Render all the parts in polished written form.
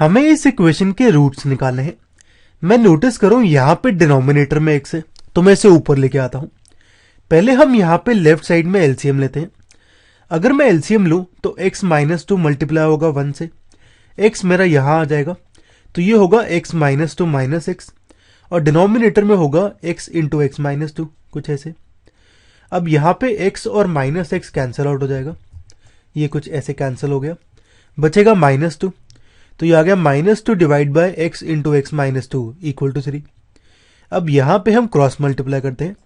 हमें इस इक्वेशन के रूट्स निकालने हैं। मैं नोटिस करूं यहां पे डिनोमिनेटर में x है, तो मैं इसे ऊपर लेके आता हूं। पहले हम यहां पे लेफ्ट साइड में एलसीएम लेते हैं। अगर मैं एलसीएम लूं तो x माइनस टू मल्टीप्लाई होगा 1 से, x मेरा यहां आ जाएगा, तो ये होगा x minus two minus x, और डिनोमिनेटर में होगा x into x minus to, कुछ ऐसे। अब यहाँ पे x और माइनस एक्स कैंसिल आउट हो जाएगा, ये कुछ ऐसे कैंसिल हो गया, बचेगा माइनस टू, तो ये आ गया minus two divide by x into x minus two equal to 3। अब यहाँ पे हम क्रॉस मल्टीप्लाई करते हैं,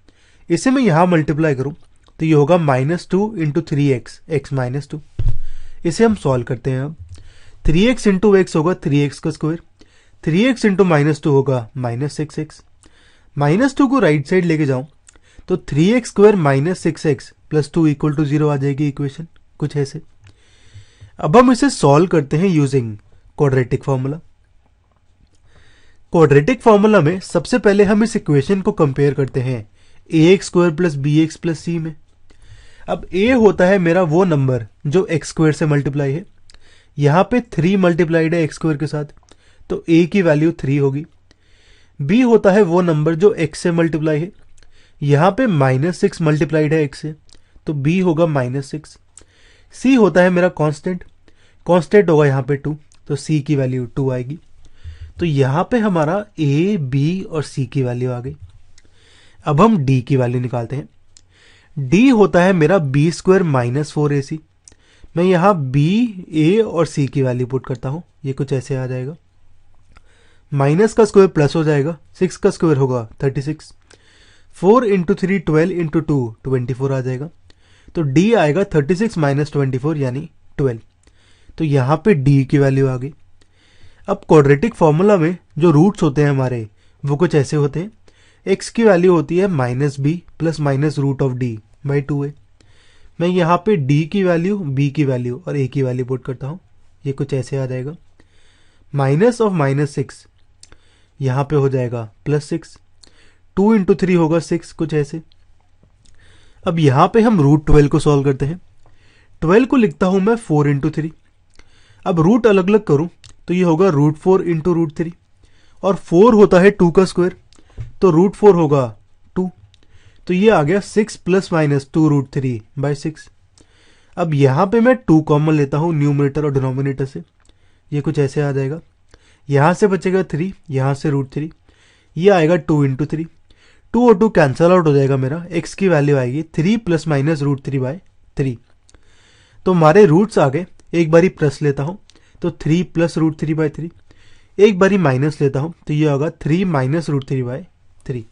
इसे मैं यहाँ मल्टीप्लाई करूँ तो ये होगा minus two into three x x minus to. इसे हम सॉल्व करते हैं। अब 3x इंटू एक्स होगा 3x का square, 3x into minus two होगा माइनस 6x। माइनस टू को राइट साइड लेके जाऊं तो 3x square minus 6x plus 2 equal to 0 आ जाएगी इक्वेशन, कुछ ऐसे। अब हम इसे सॉल्व करते हैं using quadratic formula. Quadratic formula में सबसे पहले हम इस इक्वेशन को कंपेयर करते हैं ax square plus B X plus C में। अब a होता है मेरा वो नंबर जो x स्क्वायर से मल्टीप्लाई है, यहां पे 3 मल्टीप्लाइड है x स्क्वायर के साथ, तो a की वैल्यू 3 होगी। b होता है वो नंबर जो x से मल्टीप्लाई है, यहां पे माइनस 6 मल्टीप्लाइड है x से, तो b होगा माइनस 6। c होता है मेरा कांस्टेंट, कांस्टेंट होगा यहाँ पे 2, तो c की वैल्यू 2 आएगी। तो यहां पे हमारा a, b और c की वैल्यू आ गई। अब हम d की वैल्यू निकालते हैं। d होता है मेरा b स्क्वायर माइनस 4ac। मैं यहां b, a और c की वैल्यू पुट करता हूं, ये कुछ ऐसे आ जाएगा। माइनस का स्क्वायर प्लस हो जाएगा, 6 का स्क्वायर होगा 36, 4 इंटू 3 12 इंटू 2 24 आ जाएगा। तो d आएगा 36 माइनस 24 यानी 12। तो यहां पे d की वैल्यू आ गई। अब क्वाड्रेटिक फॉर्मूला में जो रूट्स होते हैं हमारे वो कुछ ऐसे होते हैं। x की वैल्यू होती है minus b plus minus root of d by 2a। मैं यहाँ पे d की वैल्यू, b की वैल्यू और a की वैल्यू पुट करता हूँ, ये कुछ ऐसे आ जाएगा। माइनस ऑफ माइनस 6 यहाँ पे हो जाएगा प्लस 6, 2 इंटू 3 होगा 6, कुछ ऐसे। अब यहाँ पे हम रूट 12 को सॉल्व करते हैं। 12 को लिखता हूँ मैं 4 इंटू 3। अब रूट अलग अलग करूँ तो ये होगा रूट 4 इंटू रूट 3, और 4 होता है 2 का स्क्वायर, तो रूट 4 होगा 2, तो ये आ गया 6 प्लस माइनस 2 रूट 3 बाई 6। अब यहाँ पे मैं 2 कॉमन लेता हूँ न्यूमरेटर और डिनोमिनेटर से, ये कुछ ऐसे आ जाएगा। यहाँ से बचेगा 3, यहाँ से रूट 3, ये आएगा 2 इंटू 3, 2 और 2 कैंसल आउट हो जाएगा। मेरा x की वैल्यू आएगी 3 प्लस माइनस रूट 3 बाई 3। तो हमारे रूट्स आ गए। एक बारी प्लस लेता हूँ तो 3 प्लस रूट 3 बाई 3, एक बारी माइनस लेता हूँ तो ये होगा 3 माइनस रूट 3 बाई 3।